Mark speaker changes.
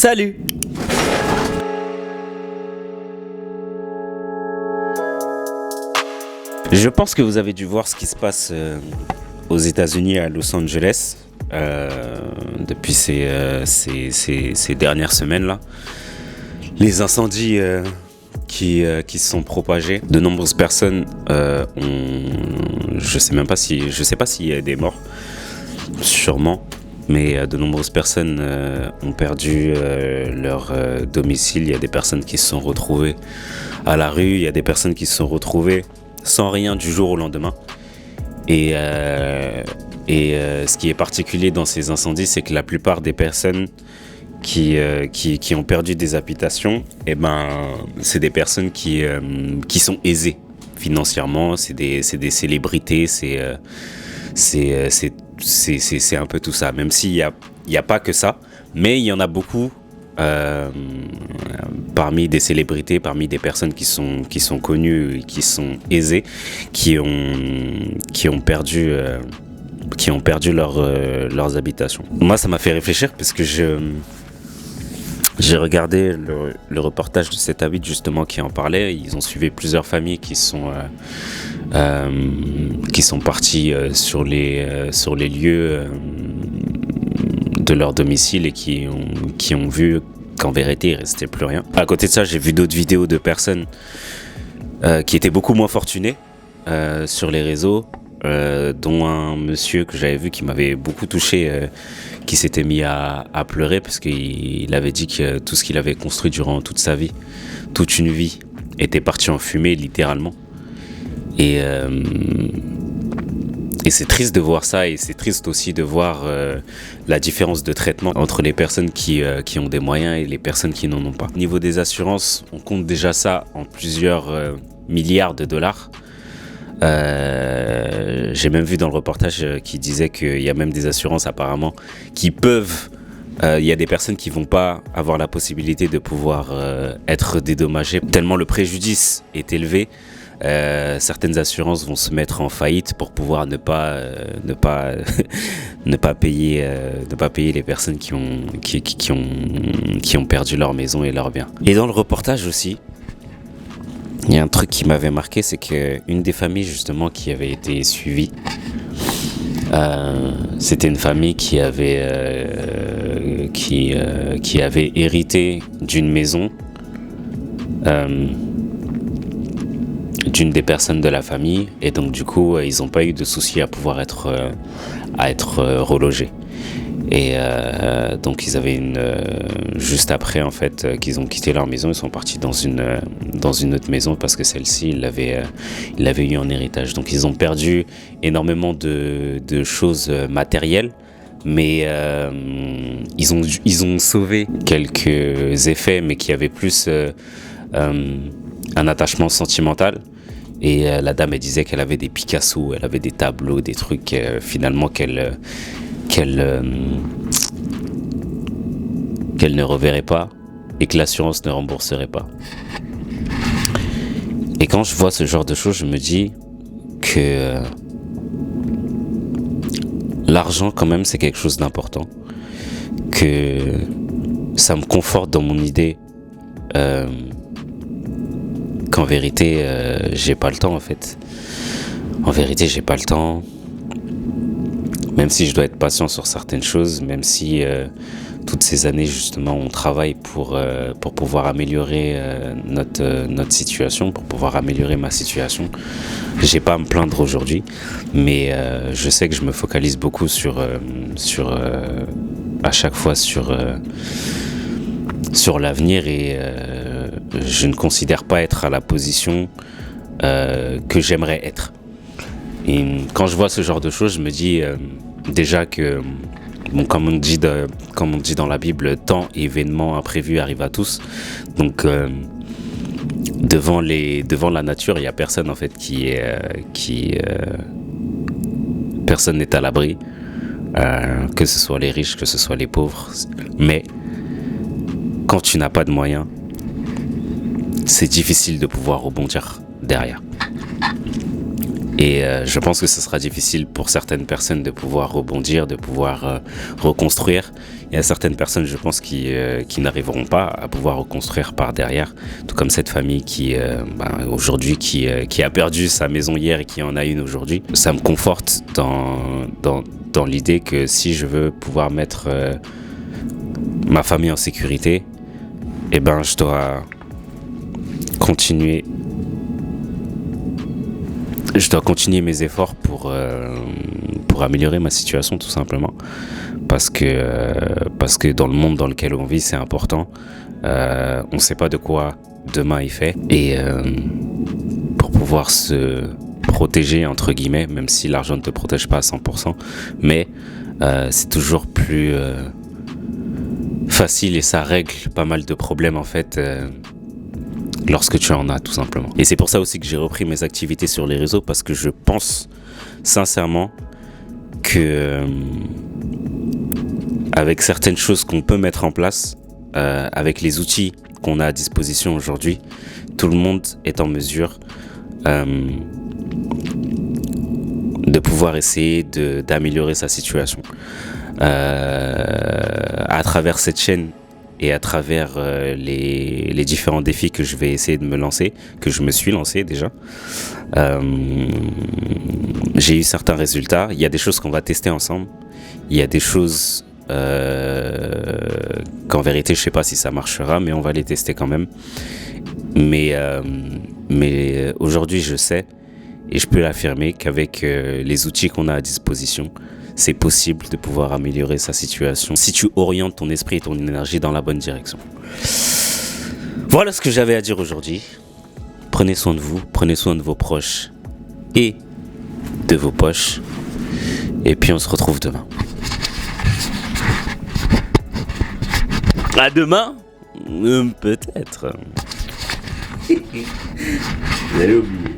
Speaker 1: Salut! Je pense que vous avez dû voir ce qui se passe aux États-Unis, à Los Angeles, depuis ces dernières semaines-là. Les incendies qui se sont propagés. De nombreuses personnes je sais pas s'il y a des morts, sûrement, mais de nombreuses personnes ont perdu leur domicile. Il y a des personnes qui se sont retrouvées à la rue, il y a des personnes qui se sont retrouvées sans rien du jour au lendemain. Et ce qui est particulier dans ces incendies, c'est que la plupart des personnes qui ont perdu des habitations, c'est des personnes qui sont aisées financièrement, c'est des célébrités, c'est un peu tout ça. Même s'il y a pas que ça, mais il y en a beaucoup parmi des célébrités, parmi des personnes qui sont connues, qui sont aisées, qui ont perdu leurs habitations. Moi, ça m'a fait réfléchir parce que j'ai regardé le reportage de cet Habit justement qui en parlait. Ils ont suivi plusieurs familles qui sont parties sur les lieux de leur domicile et qui ont vu qu'en vérité il restait plus rien. À côté de ça, j'ai vu d'autres vidéos de personnes qui étaient beaucoup moins fortunées sur les réseaux, dont un monsieur que j'avais vu qui m'avait beaucoup touché, qui s'était mis à pleurer parce qu'il avait dit que tout ce qu'il avait construit durant toute sa vie, toute une vie, était parti en fumée littéralement. Et c'est triste de voir ça, et c'est triste aussi de voir la différence de traitement entre les personnes qui ont des moyens et les personnes qui n'en ont pas. Au niveau des assurances, on compte déjà ça en plusieurs milliards de dollars. J'ai même vu dans le reportage qui disait qu'il y a même des assurances apparemment qui peuvent... Il y a des personnes qui vont pas avoir la possibilité de pouvoir être dédommagées tellement le préjudice est élevé. Certaines assurances vont se mettre en faillite pour pouvoir ne pas payer les personnes qui ont perdu leur maison et leurs biens. Et dans le reportage aussi, il y a un truc qui m'avait marqué, c'est qu'une des familles justement qui avait été suivie, c'était une famille qui avait hérité d'une maison d'une des personnes de la famille, et donc du coup ils n'ont pas eu de souci à pouvoir être relogés. Et donc ils avaient juste après en fait qu'ils ont quitté leur maison, ils sont partis dans une autre maison parce que celle-ci ils l'avaient eu en héritage. Donc ils ont perdu énormément de choses matérielles, mais ils ont sauvé quelques effets, mais qui avaient plus un attachement sentimental. Et la dame, elle disait qu'elle avait des Picasso, elle avait des tableaux, des trucs finalement qu'elle ne reverrait pas et que l'assurance ne rembourserait pas. Et quand je vois ce genre de choses, je me dis que l'argent quand même c'est quelque chose d'important, que ça me conforte dans mon idée qu'en vérité j'ai pas le temps en fait. En vérité j'ai pas le temps. Même si je dois être patient sur certaines choses, même si toutes ces années justement on travaille pour pouvoir améliorer notre situation, pour pouvoir améliorer ma situation, j'ai pas à me plaindre aujourd'hui, mais je sais que je me focalise beaucoup à chaque fois sur l'avenir, et je ne considère pas être à la position que j'aimerais être. Et quand je vois ce genre de choses, je me dis déjà que, bon, comme on dit dans la Bible, temps et événements imprévus arrivent à tous. Donc, devant la nature, il n'y a personne en fait personne n'est à l'abri, que ce soit les riches, que ce soit les pauvres. Mais quand tu n'as pas de moyens, c'est difficile de pouvoir rebondir derrière. Et je pense que ce sera difficile pour certaines personnes de pouvoir rebondir, de pouvoir reconstruire. Il y a certaines personnes, je pense, qui n'arriveront pas à pouvoir reconstruire par derrière. Tout comme cette famille qui, aujourd'hui, qui a perdu sa maison hier et qui en a une aujourd'hui. Ça me conforte dans l'idée que si je veux pouvoir mettre ma famille en sécurité, eh ben, je dois continuer mes efforts pour améliorer ma situation, tout simplement, parce que dans le monde dans lequel on vit, c'est important. On ne sait pas de quoi demain est fait, et pour pouvoir se protéger, entre guillemets, même si l'argent ne te protège pas à 100%, mais c'est toujours plus facile et ça règle pas mal de problèmes en fait lorsque tu en as, tout simplement. Et c'est pour ça aussi que j'ai repris mes activités sur les réseaux, parce que je pense sincèrement que avec certaines choses qu'on peut mettre en place, avec les outils qu'on a à disposition aujourd'hui, tout le monde est en mesure de pouvoir essayer d'améliorer sa situation. À travers cette chaîne et à travers les différents défis que je vais essayer de me lancer, que je me suis lancé déjà, j'ai eu certains résultats. Il y a des choses qu'on va tester ensemble. Il y a des choses qu'en vérité, je sais pas si ça marchera, mais on va les tester quand même. Mais aujourd'hui, je sais et je peux l'affirmer qu'avec les outils qu'on a à disposition, c'est possible de pouvoir améliorer sa situation si tu orientes ton esprit et ton énergie dans la bonne direction. Voilà ce que j'avais à dire aujourd'hui. Prenez soin de vous, prenez soin de vos proches et de vos poches. Et puis on se retrouve demain. À demain, peut-être. Vous allez oublier.